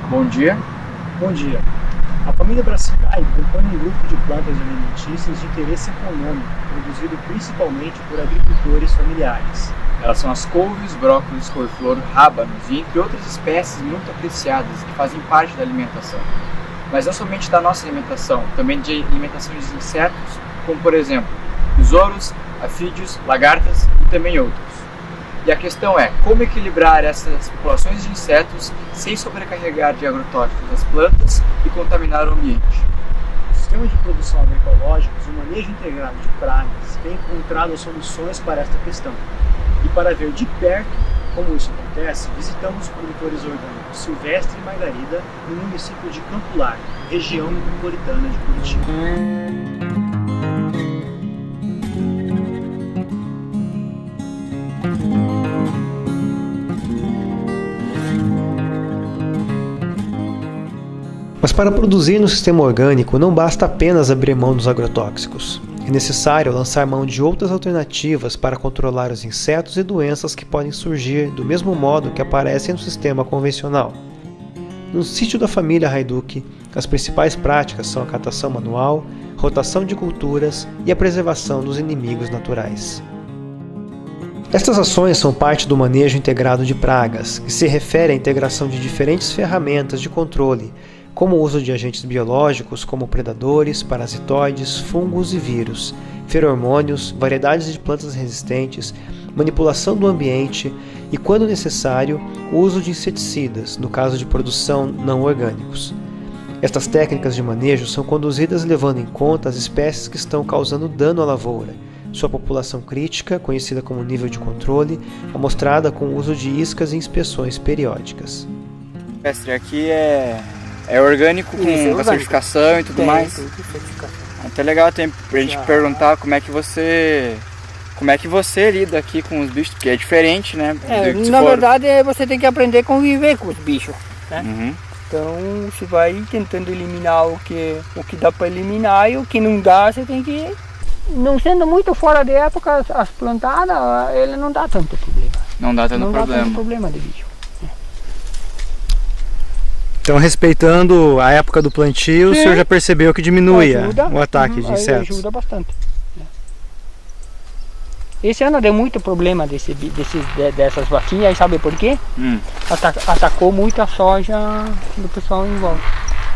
Bom dia. Bom dia. A família Brassicae compõe um grupo de plantas alimentícias de interesse econômico, produzido principalmente por agricultores familiares. Elas são as couves, brócolis, couve-flor, rábanos e entre outras espécies muito apreciadas que fazem parte da alimentação. Mas não somente da nossa alimentação, também de alimentação de insetos, como por exemplo, besouros, afídeos, lagartas e também outros. E a questão é, como equilibrar essas populações de insetos sem sobrecarregar de agrotóxicos as plantas e contaminar o ambiente? Os sistemas de produção agroecológicos e o manejo integrado de pragas têm encontrado soluções para esta questão. E para ver de perto como isso acontece, visitamos os produtores orgânicos Silvestre e Margarida no município de Campo Largo, região metropolitana de Curitiba. Mas para produzir no sistema orgânico não basta apenas abrir mão dos agrotóxicos. É necessário lançar mão de outras alternativas para controlar os insetos e doenças que podem surgir do mesmo modo que aparecem no sistema convencional. No sítio da família Hajduk, as principais práticas são a catação manual, rotação de culturas e a preservação dos inimigos naturais. Estas ações são parte do manejo integrado de pragas, que se refere à integração de diferentes ferramentas de controle, como o uso de agentes biológicos como predadores, parasitoides, fungos e vírus, feromônios, variedades de plantas resistentes, manipulação do ambiente e, quando necessário, o uso de inseticidas, no caso de produção não orgânicos. Estas técnicas de manejo são conduzidas levando em conta as espécies que estão causando dano à lavoura, sua população crítica, conhecida como nível de controle, amostrada com o uso de iscas e inspeções periódicas. Mestre, aqui é orgânico com a certificação e tudo mais. É até legal pra gente perguntar como é que você lida aqui com os bichos, porque é diferente, né? Na verdade, você tem que aprender a conviver com os bichos, né? Uhum. Então você vai tentando eliminar o que dá para eliminar e o que não dá, você tem que... Não sendo muito fora de época, as plantadas, ele não dá tanto problema. Não dá tanto problema. Dá tanto problema de bicho. Então, respeitando a época do plantio, o senhor já percebeu que diminui o ataque de insetos? Ajuda bastante. Esse ano deu muito problema dessas vaquinhas, sabe por quê? Atacou muito a soja do pessoal em volta.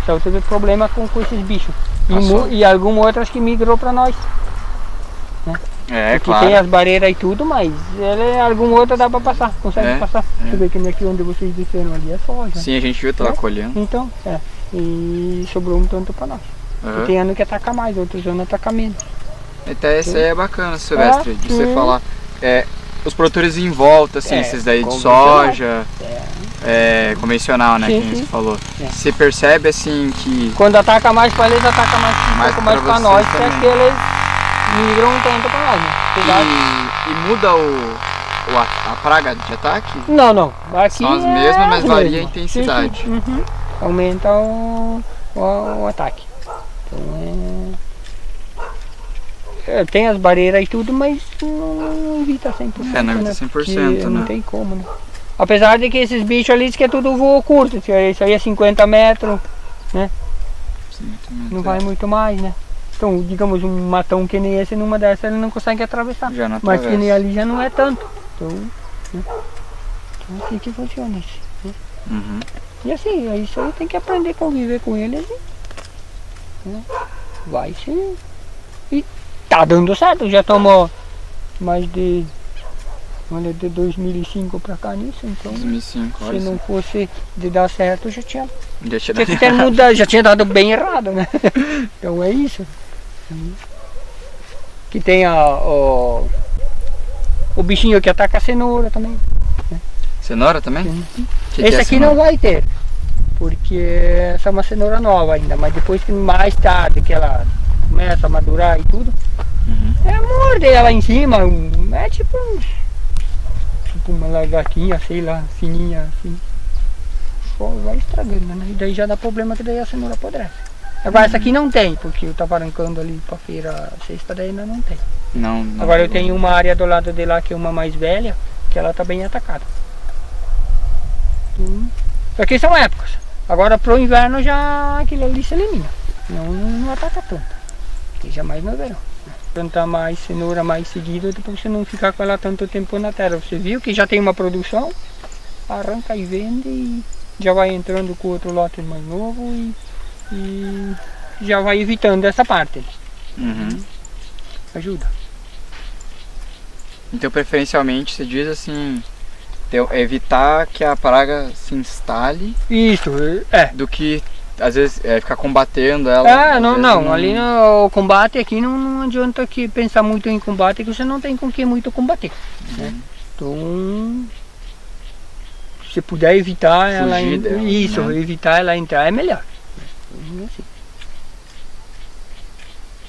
Então teve problema com esses bichos. E algumas outras que migrou para nós. Né? Porque claro. tem as barreiras e tudo, mas alguma outra dá para passar, consegue passar. Você vê que aqui onde vocês desceram ali é soja. Sim, a gente viu, estava colhendo. Então, e sobrou um tanto para nós. E tem ano que ataca mais, outros anos ataca menos. Até isso aí é bacana, Silvestre, de você falar. Os produtores em volta, assim, esses daí de soja, convencional, né, que você falou. Você percebe, assim, que... Quando ataca mais para eles, ataca mais para nós, que é que eles migram um tanto para nós, né? E muda a praga de ataque? Não. Aqui são as mesmas, mas varia a intensidade. Sim. Uhum. Aumenta o ataque. Então tem as barreiras e tudo, mas não evita 100%. Não evita 100%, né? Não tem como, né? Apesar de que esses bichos ali diz que é tudo voo curto, isso aí é 50 metros, né? 50 metros. Não vai muito mais, né? Então, digamos, um matão que nem esse, numa dessas ele não consegue atravessar. Já não mas atravessa. que nem ali já não é tanto. Então, né? Então assim que funciona isso. Né? Uhum. E assim, isso aí tem que aprender a conviver com eles. Né? Vai sim. E tá dando certo, já tomou mais de 2005 pra cá nisso, então 2005, se não fosse de dar certo já tinha dado já tinha dado bem errado, né? Então é isso. Que tem o bichinho que ataca a cenoura também. Né? Cenoura também? Esse aqui não vai ter, porque essa é uma cenoura nova ainda, mas depois que mais tarde que ela começa a madurar e tudo, morde ela em cima, é tipo uma lagartinha, sei lá, fininha assim. Só vai estragando, né? E daí já dá problema que daí a cenoura apodrece. Agora essa aqui não tem, porque eu tava arrancando ali pra feira sexta, daí ainda não tem. Não. Agora eu tenho uma área do lado de lá que é uma mais velha, que ela tá bem atacada. Só que são épocas. Agora pro inverno já aquilo ali se elimina. Não ataca tanto. Porque já mais no verão. Plantar mais cenoura mais seguido, depois você não ficar com ela tanto tempo na terra. Você viu que já tem uma produção, arranca e vende e já vai entrando com outro lote mais novo e já vai evitando essa parte. Ajuda. Então, preferencialmente, você diz assim, evitar que a praga se instale. Isso, é. Do que, às vezes, ficar combatendo ela. Não. Ali no combate aqui não adianta que pensar muito em combate, que você não tem com que muito combater. Né? Então, se puder evitar ela dela, isso, né? Evitar ela entrar é melhor. Assim.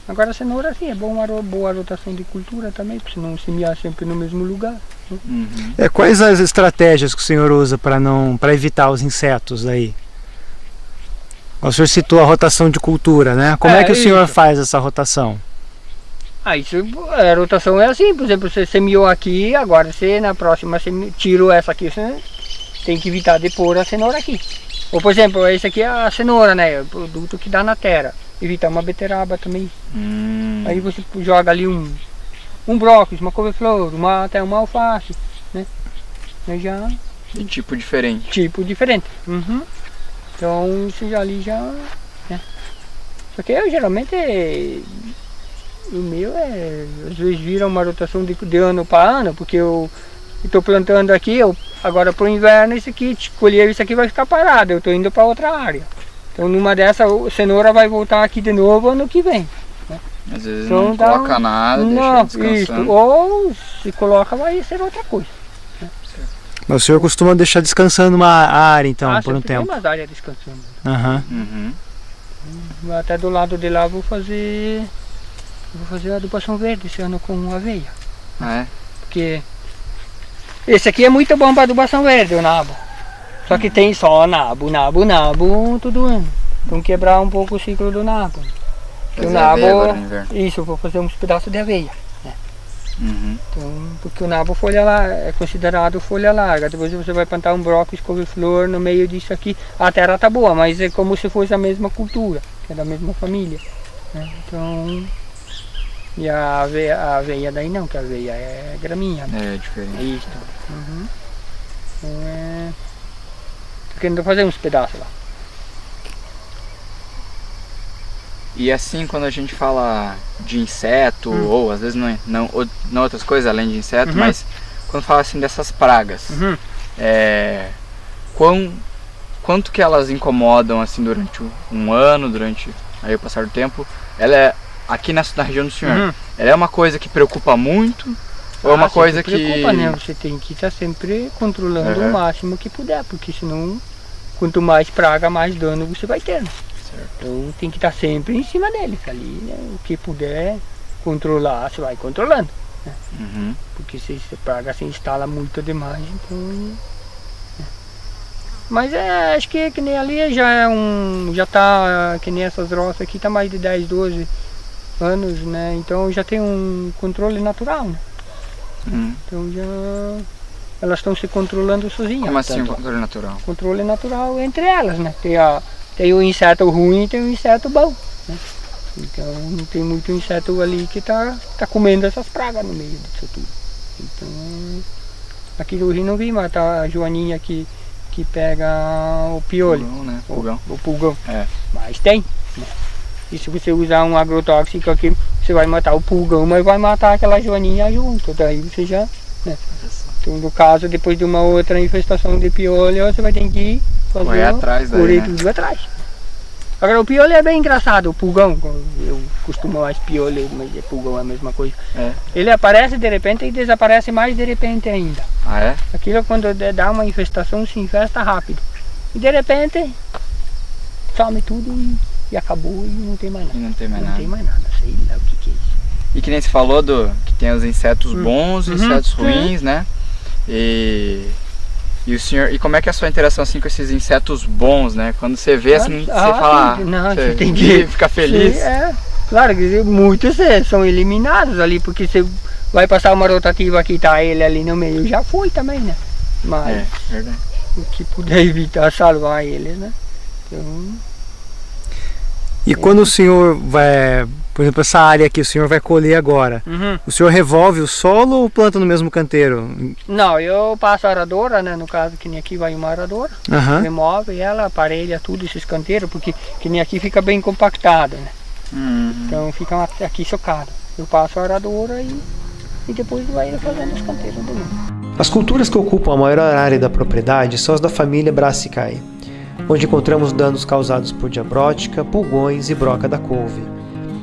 Agora a cenoura assim, é bom uma boa rotação de cultura também, para você não semear sempre no mesmo lugar. Né? Quais as estratégias que o senhor usa para evitar os insetos aí? O senhor citou a rotação de cultura, né? Como é que o senhor faz essa rotação? A rotação é assim, por exemplo, você semeou aqui, agora você na próxima você tirou essa aqui, você tem que evitar de pôr a cenoura aqui. Ou por exemplo, esse aqui é a cenoura, né? O produto que dá na terra. Evitar uma beterraba também. Aí você joga ali um brócolis, uma couve-flor, até uma alface, né? Aí já... De tipo diferente. Então você já ali já... Né? Só que eu geralmente... O meu às vezes vira uma rotação de ano para ano, porque eu estou plantando aqui, agora para o inverno isso aqui, colher isso aqui vai ficar parado, eu estou indo para outra área. Então numa dessa a cenoura vai voltar aqui de novo ano que vem. Né? Às vezes então, não coloca nada, deixa descansando. Isso. Ou se coloca vai ser outra coisa. Né? Mas o senhor costuma deixar descansando uma área então, por um tempo? Tem umas áreas descansando. Até do lado de lá vou fazer adubação verde esse ano com aveia. Porque esse aqui é muito bom para adubação verde, o nabo. Só que tem só nabo todo ano. Então quebrar um pouco o ciclo do nabo. O nabo, isso, eu vou fazer uns pedaços de aveia. Né? Então, porque o nabo é considerado folha larga. Depois você vai plantar um brócolis, couve-flor no meio disso aqui. A terra tá boa, mas é como se fosse a mesma cultura, que é da mesma família. Né? Então, e a aveia daí não, que a aveia é graminha. É diferente. É isso. Então tô querendo fazer uns pedaços lá. E assim, quando a gente fala de inseto, ou às vezes não outras coisas além de inseto, mas quando fala assim dessas pragas, quanto que elas incomodam assim durante um ano, durante aí o passar do tempo, ela é aqui na região do senhor, ela é uma coisa que preocupa muito? Ou é uma coisa que... preocupa, né? Você tem que estar sempre controlando o máximo que puder, porque senão, quanto mais praga, mais dano você vai ter. Certo. Então tem que estar sempre em cima deles ali, né? O que puder controlar, você vai controlando. Né? Porque se a praga se instala muito demais, então... Né? Mas acho que nem ali já tá, que nem essas roças aqui, tá mais de 10, 12 anos, né? Então já tem um controle natural, né? Então elas estão se controlando sozinhas. Como assim o controle natural? Controle natural entre elas, né? Tem o inseto ruim e tem o inseto bom, né? Então não tem muito inseto ali que tá comendo essas pragas no meio disso tudo. Então aqui no Rio não vi, mas tá a joaninha que pega o piolho, pulgão, né? O pulgão. Mas tem, né? E se você usar um agrotóxico aqui, você vai matar o pulgão, mas vai matar aquela joaninha junto. Daí você já... Né? Então, no caso, depois de uma outra infestação de piolho, você vai ter que fazer atrás daí, né? Tudo atrás. Agora, o piolho é bem engraçado, o pulgão. Eu costumo mais piolho, mas pulgão é a mesma coisa. Ele aparece de repente e desaparece mais de repente ainda. Aquilo, quando dá uma infestação, se infesta rápido. E de repente, some tudo e acabou e não tem mais nada. Não tem mais nada, sei lá o que é isso. E que nem você falou que tem os insetos bons e insetos ruins, né? E o senhor, e como é que é a sua interação assim com esses insetos bons, né? Quando você vê assim, você fala, você tem que ficar feliz. Claro que muitos são eliminados ali, porque você vai passar uma rotativa que tá ele ali no meio, já foi também, né? Mas verdade. o que puder evitar salvar eles, né? Então, E quando o senhor vai, por exemplo, essa área aqui, o senhor vai colher agora, o senhor revolve o solo ou planta no mesmo canteiro? não, eu passo a aradora, né? No caso, que nem aqui vai uma aradora, remove ela, aparelha tudo esses canteiros, porque que nem aqui fica bem compactado, né? Então fica aqui chocado. Eu passo a aradora e depois vai fazendo os canteiros de novo. As culturas que ocupam a maior área da propriedade são as da família Brassicae, onde encontramos danos causados por diabrótica, pulgões e broca da couve.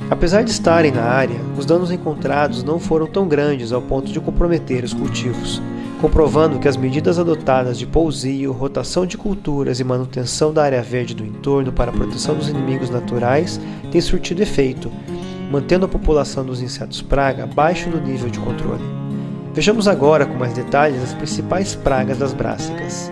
Apesar de estarem na área, os danos encontrados não foram tão grandes ao ponto de comprometer os cultivos, comprovando que as medidas adotadas de pousio, rotação de culturas e manutenção da área verde do entorno para a proteção dos inimigos naturais têm surtido efeito, mantendo a população dos insetos praga abaixo do nível de controle. Vejamos agora com mais detalhes as principais pragas das brássicas.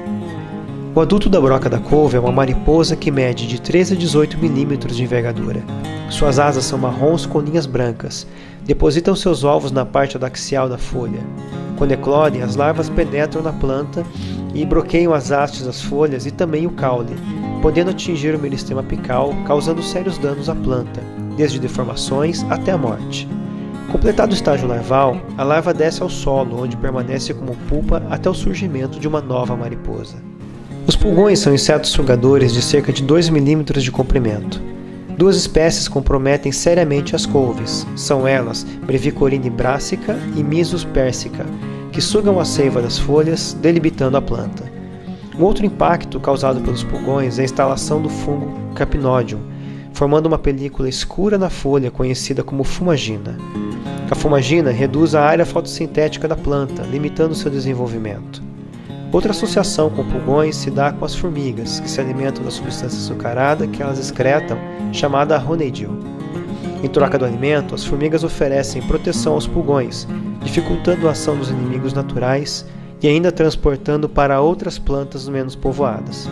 O adulto da broca da couve é uma mariposa que mede de 13 a 18 milímetros de envergadura. Suas asas são marrons com linhas brancas. Depositam seus ovos na parte adaxial da folha. Quando eclodem, as larvas penetram na planta e bloqueiam as hastes das folhas e também o caule, podendo atingir o meristema apical, causando sérios danos à planta, desde deformações até a morte. Completado o estágio larval, a larva desce ao solo, onde permanece como pupa até o surgimento de uma nova mariposa. Os pulgões são insetos sugadores de cerca de 2 milímetros de comprimento. Duas espécies comprometem seriamente as couves. São elas Brevicorine brassica e Myzus persica, que sugam a seiva das folhas, delimitando a planta. Um outro impacto causado pelos pulgões é a instalação do fungo Capnodium, formando uma película escura na folha conhecida como fumagina. A fumagina reduz a área fotossintética da planta, limitando seu desenvolvimento. Outra associação com pulgões se dá com as formigas, que se alimentam da substância açucarada que elas excretam, chamada honeydew. Em troca do alimento, as formigas oferecem proteção aos pulgões, dificultando a ação dos inimigos naturais e ainda transportando para outras plantas menos povoadas.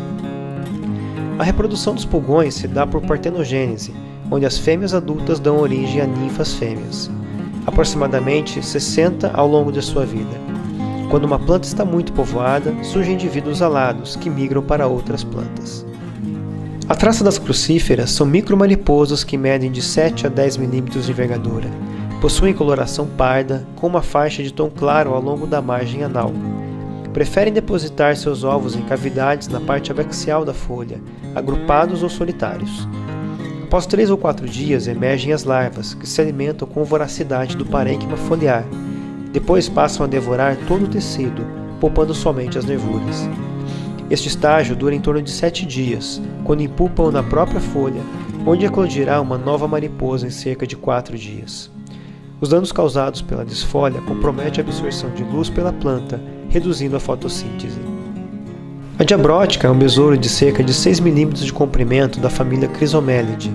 A reprodução dos pulgões se dá por partenogênese, onde as fêmeas adultas dão origem a ninfas fêmeas, aproximadamente 60 ao longo de sua vida. Quando uma planta está muito povoada, surgem indivíduos alados que migram para outras plantas. A traça das crucíferas são micromariposas que medem de 7 a 10 milímetros de envergadura. Possuem coloração parda, com uma faixa de tom claro ao longo da margem anal. Preferem depositar seus ovos em cavidades na parte abaxial da folha, agrupados ou solitários. Após 3 ou 4 dias emergem as larvas, que se alimentam com voracidade do parênquima foliar. Depois passam a devorar todo o tecido, poupando somente as nervuras. Este estágio dura em torno de 7 dias, quando impulpam na própria folha, onde eclodirá uma nova mariposa em cerca de 4 dias. Os danos causados pela desfolha comprometem a absorção de luz pela planta, reduzindo a fotossíntese. A diabrótica é um besouro de cerca de 6 milímetros de comprimento da família Chrysomelidae.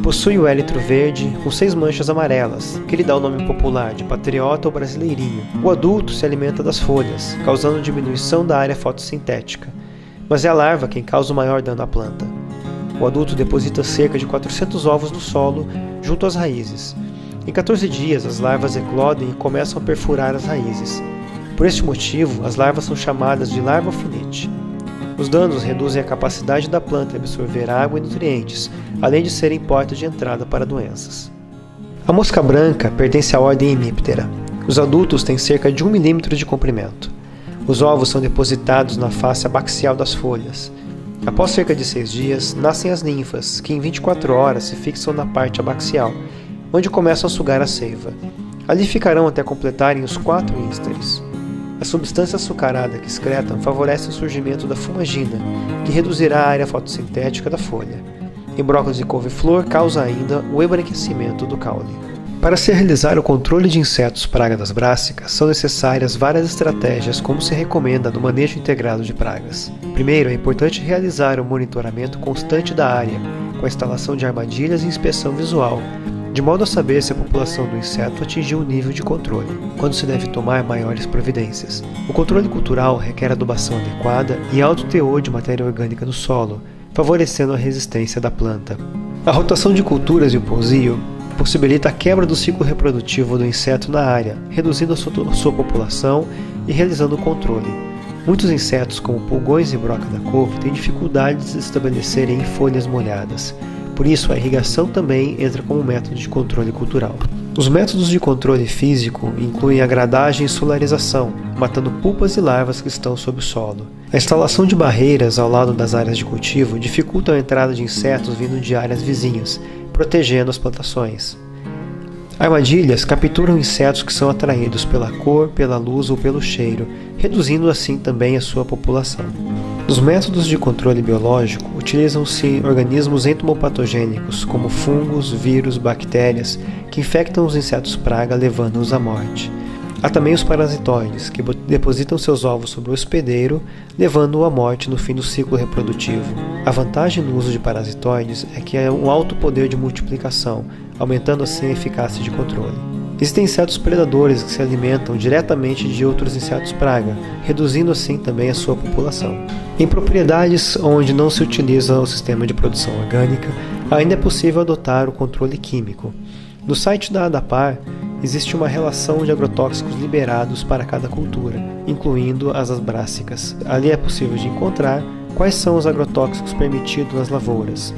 Possui o élitro verde com 6 manchas amarelas, que lhe dá o nome popular de patriota ou brasileirinho. O adulto se alimenta das folhas, causando diminuição da área fotossintética, mas é a larva quem causa o maior dano à planta. O adulto deposita cerca de 400 ovos no solo, junto às raízes. Em 14 dias, as larvas eclodem e começam a perfurar as raízes. Por este motivo, as larvas são chamadas de larva alfinete. Os danos reduzem a capacidade da planta absorver água e nutrientes, além de serem porta de entrada para doenças. A mosca branca pertence à ordem Hemiptera. Os adultos têm cerca de 1 milímetro de comprimento. Os ovos são depositados na face abaxial das folhas. Após cerca de 6 dias, nascem as ninfas, que em 24 horas se fixam na parte abaxial, onde começam a sugar a seiva. Ali ficarão até completarem os 4 ístares. A substância açucarada que excretam favorece o surgimento da fumagina, que reduzirá a área fotossintética da folha. Em brócolis e couve-flor, causa ainda o embranquecimento do caule. Para se realizar o controle de insetos praga das brássicas, são necessárias várias estratégias, como se recomenda no manejo integrado de pragas. Primeiro, é importante realizar o monitoramento constante da área, com a instalação de armadilhas e inspeção visual, de modo a saber se a população do inseto atingiu o nível de controle, quando se deve tomar maiores providências. O controle cultural requer adubação adequada e alto teor de matéria orgânica no solo, favorecendo a resistência da planta. A rotação de culturas e o pousio possibilita a quebra do ciclo reprodutivo do inseto na área, reduzindo a sua população e realizando o controle. Muitos insetos, como pulgões e broca da couve, têm dificuldades de se estabelecerem em folhas molhadas. Por isso, a irrigação também entra como método de controle cultural. Os métodos de controle físico incluem a gradagem e solarização, matando pulpas e larvas que estão sob o solo. A instalação de barreiras ao lado das áreas de cultivo dificulta a entrada de insetos vindo de áreas vizinhas, protegendo as plantações. Armadilhas capturam insetos que são atraídos pela cor, pela luz ou pelo cheiro, reduzindo assim também a sua população. Nos métodos de controle biológico, utilizam-se organismos entomopatogênicos, como fungos, vírus, bactérias, que infectam os insetos praga, levando-os à morte. Há também os parasitoides, que depositam seus ovos sobre o hospedeiro, levando-o à morte no fim do ciclo reprodutivo. A vantagem no uso de parasitoides é que é um alto poder de multiplicação, aumentando assim a eficácia de controle. Existem insetos predadores que se alimentam diretamente de outros insetos praga, reduzindo assim também a sua população. Em propriedades onde não se utiliza o sistema de produção orgânica, ainda é possível adotar o controle químico. No site da ADAPAR, existe uma relação de agrotóxicos liberados para cada cultura, incluindo as brássicas. Ali é possível de encontrar quais são os agrotóxicos permitidos nas lavouras.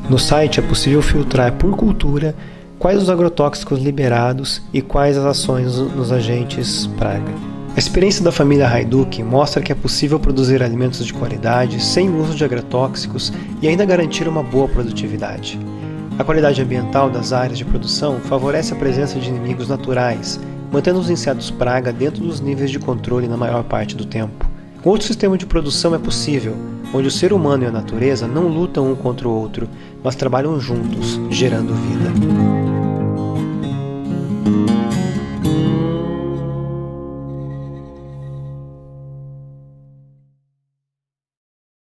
No site é possível filtrar por cultura quais os agrotóxicos liberados e quais as ações nos agentes praga. A experiência da família Hajduk mostra que é possível produzir alimentos de qualidade sem uso de agrotóxicos e ainda garantir uma boa produtividade. A qualidade ambiental das áreas de produção favorece a presença de inimigos naturais, mantendo os insetos praga dentro dos níveis de controle na maior parte do tempo. Outro sistema de produção é possível, onde o ser humano e a natureza não lutam um contra o outro, mas trabalham juntos, gerando vida.